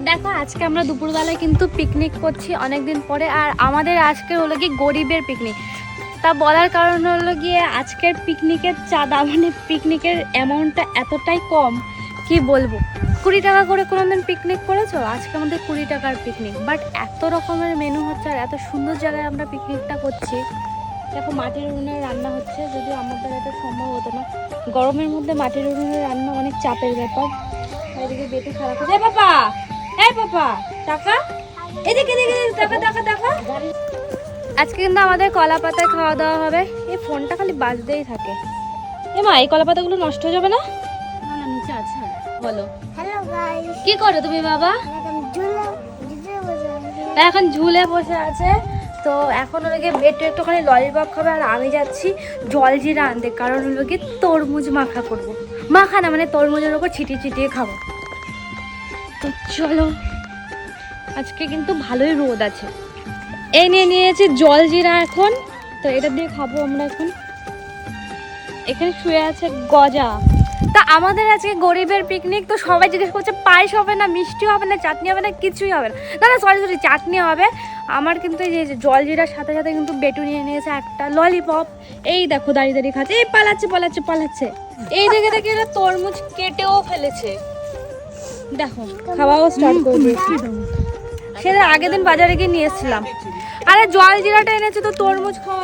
দেখো আজকে আমরা দুপুরবেলায় কিন্তু পিকনিক করছি অনেকদিন পরে, আর আমাদের আজকে হলো কি গরিবের পিকনিক। তা বলার কারণ হলো গিয়ে আজকের পিকনিকের চাঁদা মানে পিকনিকের অ্যামাউন্টটা এতটাই কম কি বলবো। 20 টাকা করে কোনোদিন পিকনিক করেছো? আজকে আমাদের 20 টাকার পিকনিক, বাট এত রকমের মেনু হচ্ছে আর এত সুন্দর জায়গায় আমরা পিকনিকটা করছি। দেখো মাটির উনুনে রান্না হচ্ছে, যদিও আমাদের এটা সম্ভব হতো না, গরমের মধ্যে মাটির উনুনে রান্না অনেক চাপের ব্যাপার। এদিকে বেটু খারাপ হচ্ছে। পাপা, এই পাপা টাকা, এদিকে এদিকে টাকা টাকা টাকা। আজকে কিন্তু আমাদের কলা পাতায় খাওয়া দাওয়া হবে। এই ফোনটা খালি বাজতেই থাকে। এ মা, এই কলা পাতাগুলো নষ্ট হয়ে যাবে না? না না, নিচে আছে। বলো হ্যালো গাইস, কি করো তুমি বাবা? এখন ঝুলে বসে আছে। তো এখন ওদিকে বেটু একটুখানি ললিপপ খাবে আর আমি যাচ্ছি জলজিরা আনতে, কারণ হলো কি তরমুজ মাখা করব। মাখা না মানে তরমুজের ওপর ছিটিয়ে ছিটিয়ে খাবো। তো চলো, আজকে কিন্তু ভালোই রোদ আছে। এই নিয়েছি জলজিরা এখন, তো এটা দিয়ে খাবো আমরা এখন। এখানে শুয়ে আছে গজা। তা আমাদের আজকে গরিবের পিকনিক, তো সবাই জিজ্ঞেস করছে পায়েস হবে না, মিষ্টি হবে না, চাটনি হবে না, কিছুই হবে না। না না, সরি চাটনি হবে। আমার কিন্তু এই যে জলজিরার সাথে সাথে কিন্তু বেটু নিয়ে নিয়েছে একটা ললিপপ। এই দেখো দাঁড়িয়ে দাঁড়িয়ে খাচ্ছে, এই পালাচ্ছে। এই দেখে দেখে এরা তরমুজ কেটেও ফেলেছে। দেখো খাওয়াও স্টার্ট করে দিয়েছি। সেটা আগের দিন বাজারে গিয়ে নিয়ে এসেছিলাম। আরে জলজিরাটা এনেছে তো তরমুজ খাওয়া